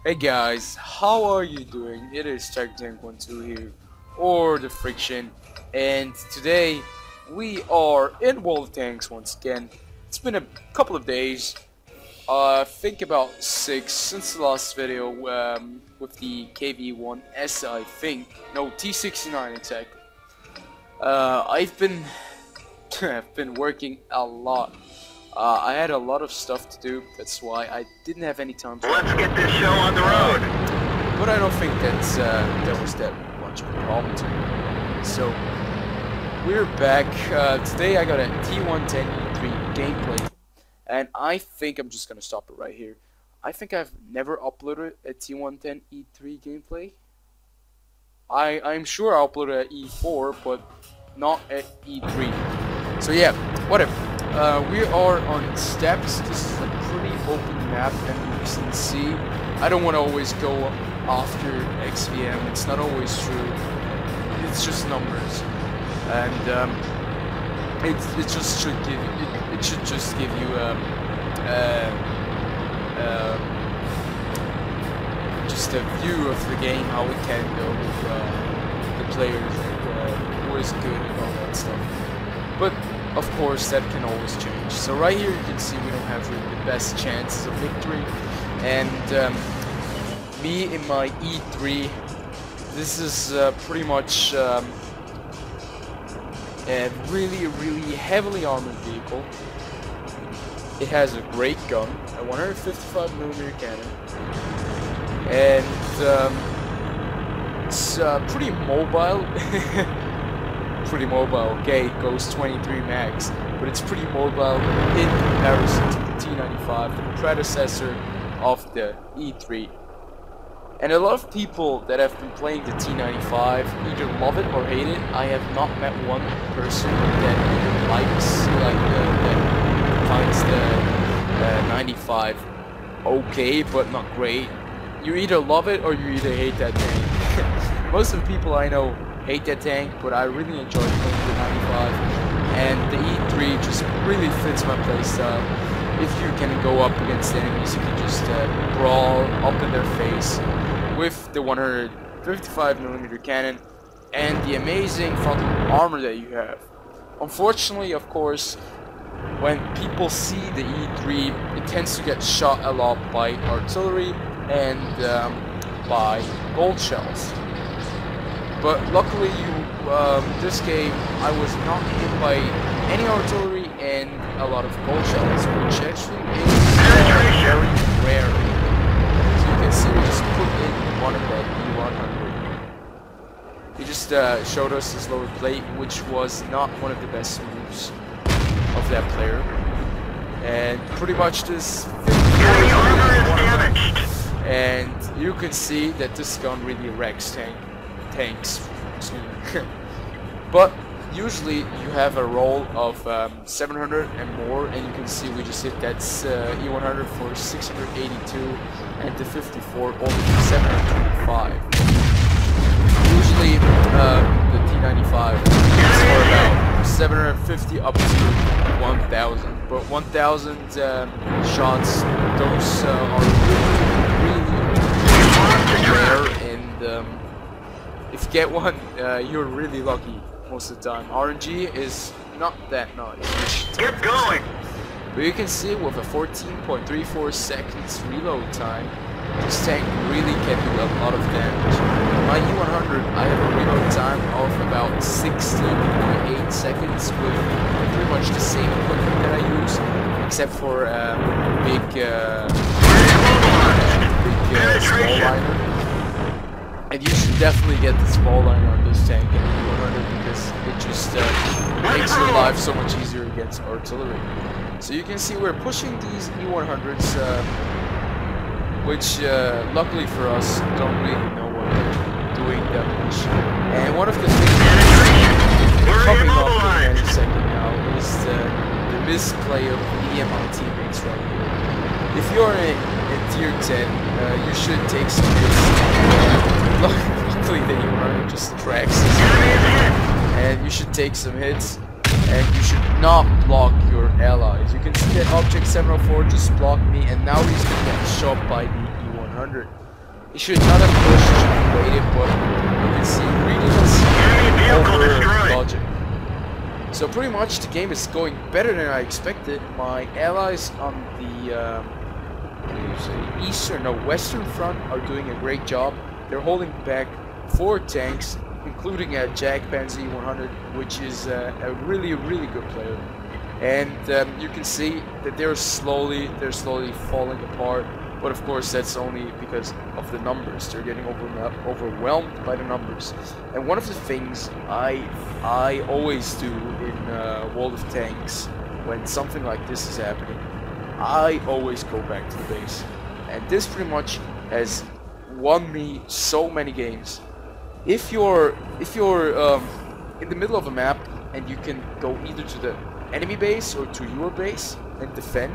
Hey guys, how are you doing? It is T110e3 here, or TheFrXion, and today we are in World of Tanks once again. It's been a couple of days, I think about 6 since the last video with the KV1S, I think. No, T69 exactly. I've been I've been working a lot. I had a lot of stuff to do, that's why I didn't have any time to Let's get this show on the road! But I don't think that was that much of a problem to me. So, we're back. Today I got a T110e3 gameplay, and I think I'm just gonna stop it right here. I think I've never uploaded a T110e3 gameplay. I'm sure I uploaded an E4, but not at E3. So yeah, whatever. We are on steps. This is a pretty open map, and you can see I don't want to always go after XVM. It's not always true. It's just numbers, and it just should give it should just give you just a view of the game, how it can go with the players, and who is good and all that stuff. But of course, that can always change. So right here you can see we don't have really the best chances of victory. And me in my E3, this is pretty much a really heavily armored vehicle. It has a great gun, a 155mm cannon. And it's pretty mobile. Pretty mobile. Okay, it goes 23 max, but it's pretty mobile in comparison to the T95, the predecessor of the E3. And a lot of people that have been playing the T95 either love it or hate it. I have not met one person that either likes, that finds the 95 okay, but not great. You either love it or you either hate that thing. Most of the people I know hate that tank, but I really enjoy playing the 95, and the E3 just really fits my playstyle. If you can go up against enemies, you can just brawl up in their face with the 155mm cannon and the amazing frontal armor that you have. Unfortunately, of course, when people see the E3, it tends to get shot a lot by artillery and by gold shells. But luckily, this game, I was not hit by any artillery and a lot of gold shells, which actually is very rare. So you can see we just put in one of that E100. He just showed us his lower plate, which was not one of the best moves of that player. And pretty much this Heavy armor is damaged! And you can see that this gun really wrecks tanks. But usually you have a roll of 700 and more, and you can see we just hit that E100 for 682 and the 54 only for 725. Usually the T95 is for about 750 up to 1000, but 1000 shots, those are really rare, and if you get one, you're really lucky most of the time. RNG is not that nice. Get going! But you can see with a 14.34 seconds reload time, this tank really can do a lot of damage. My E100, I have a reload time of about 16.8 seconds with pretty much the same equipment that I use, except for big small liner. And you should definitely get the small liner on this tank in E100 because it just makes your life so much easier against artillery. So you can see we're pushing these E100s, which luckily for us don't really know what they're doing that much. And one of the things coming up in any second now is the misplay of me and my teammates right here. If you're in tier 10, you should take some hits. Luckily the E100 just tracks this, and you should take some hits, and you should not block your allies. You can see that object 704 just blocked me, and now he's gonna get shot by the E100. He should not have pushed, should have waited, but you can see greediness over logic. So pretty much the game is going better than I expected. My allies on the western front are doing a great job. They're holding back 4 tanks, including a Jag Panzer E100, which is a really good player. And you can see that they're slowly falling apart. But of course, that's only because of the numbers. They're getting overwhelmed by the numbers. And one of the things I always do in World of Tanks, when something like this is happening, I always go back to the base. And this pretty much has won me so many games. If you're in the middle of a map and you can go either to the enemy base or to your base and defend,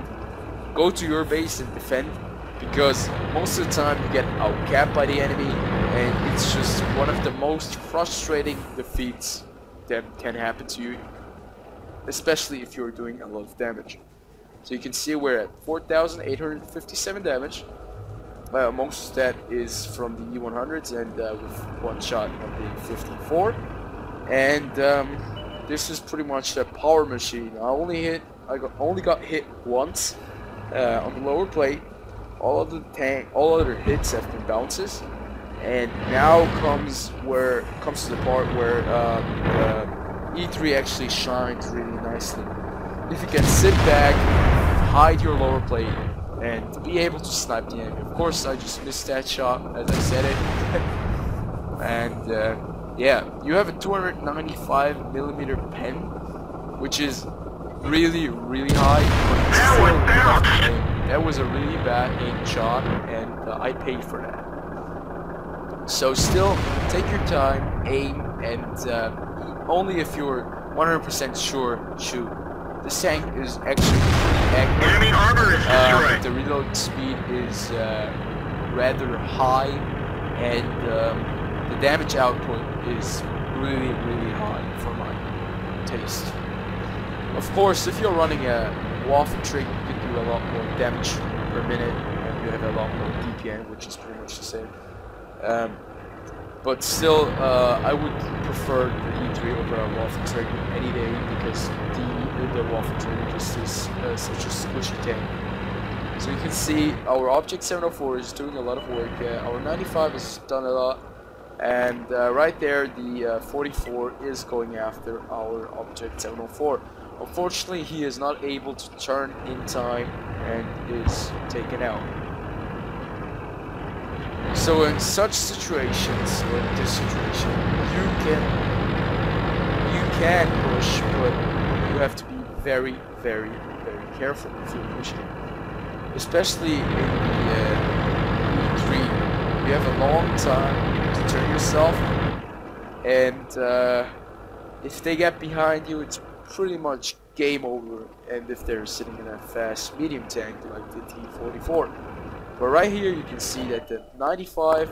go to your base and defend. Because most of the time you get outcapped by the enemy, and it's just one of the most frustrating defeats that can happen to you, especially if you're doing a lot of damage. So you can see we're at 4,857 damage. Most of that is from the E100s and with one shot on the 54. And this is pretty much a power machine. I only got hit once on the lower plate. All other hits have been bounces, and now comes to the part where E3 actually shines really nicely. If you can sit back, hide your lower plate, and be able to snipe the enemy. Of course, I just missed that shot as I said it, and yeah, you have a 295mm pen, which is really high. That was a really bad aim shot, and I paid for that. So still, take your time, aim, and only if you're 100% sure, shoot. This tank is actually pretty accurate. Enemy armor is destroyed. The reload speed is rather high, and the damage output is really high for my taste. Of course, if you're running a Waffen trig, you can do a lot more damage per minute, and you have a lot more DPM, which is pretty much the same. But still, I would prefer the E3 over a Waffen trig any day, because the Waffen trig just is such a squishy tank. So you can see our Object 704 is doing a lot of work. Our 95 has done a lot, and right there the 44 is going after our Object 704. Unfortunately, he is not able to turn in time and is taken out. So in such situations, or in this situation, you can push, but you have to be very careful if you're pushing. Especially in the E3, you have a long time to turn yourself, and if they get behind you, it's pretty much game over, and if they're sitting in a fast medium tank like the T44. But right here you can see that the 95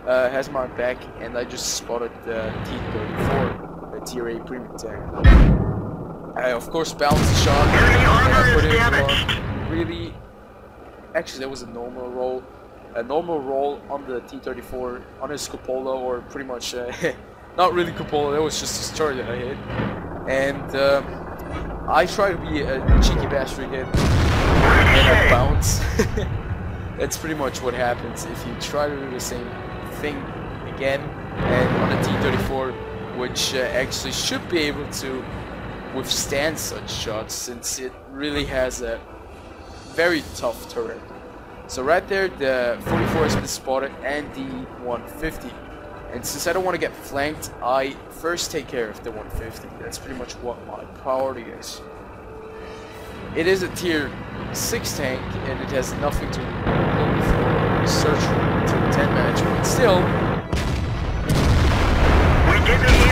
has my back, and I just spotted the T34, a Tier A premium tank. I of course balanced the shot, and I put it really, actually that was a normal roll. A normal roll on the T34 on his cupola, or pretty much not really cupola, that was just his turret that I hit. And I try to be a cheeky bastard again, and I bounce. That's pretty much what happens if you try to do the same thing again, and on a T34, which actually should be able to withstand such shots, since it really has a very tough turret. So right there, the 44 has been spotted, and the 150. And since I don't want to get flanked, I first take care of the 150. That's pretty much what my priority is. It is a tier 6 tank, and it has nothing to look for search for tier 10 match, but still,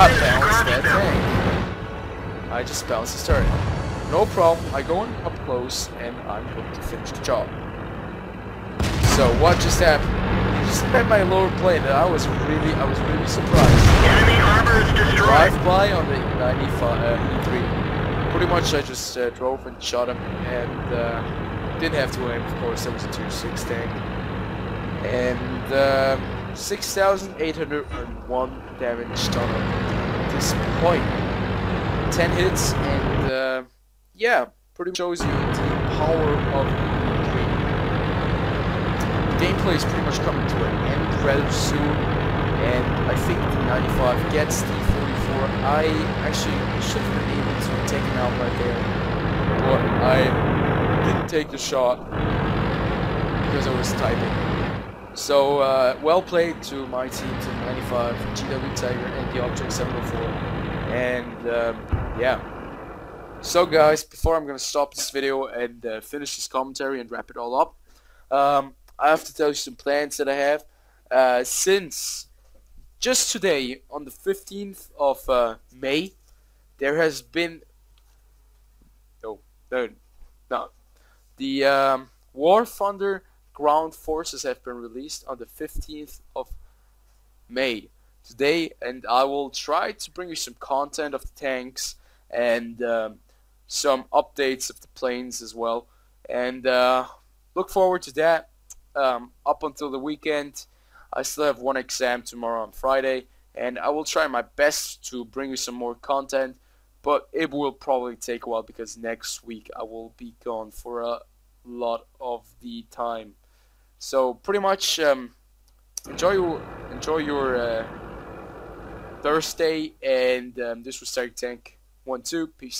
I bounced that tank. I just bounced his turret. No problem, I go in up close, and I'm going to finish the job. So what just happened? He just met my lower plane, and I was really surprised. Enemy armor is destroyed. Drive by on the 95 E3. Pretty much I just drove and shot him, and didn't have to aim, of course. That was a tier 6 tank. and 6,801 damage done at this point. 10 hits, and yeah, pretty much shows you the power of the gameplay is pretty much coming to an end rather soon, and I think the 95 gets the 44. I actually should have been able to take him out right there, but I didn't take the shot because I was typing. So well played to my team, to the 95, GW Tiger, and the Object 704, and yeah. So guys, before I'm gonna stop this video and finish this commentary and wrap it all up, I have to tell you some plans that I have. Since just today, on the 15th of May, there has been the War Thunder ground forces have been released on the 15th of May today, and I will try to bring you some content of the tanks and some updates of the planes as well, and look forward to that. Up until the weekend, I still have one exam tomorrow on Friday, and I will try my best to bring you some more content, but it will probably take a while because next week I will be gone for a lot of the time. So pretty much enjoy your Thursday, and this was Tank 12. Peace.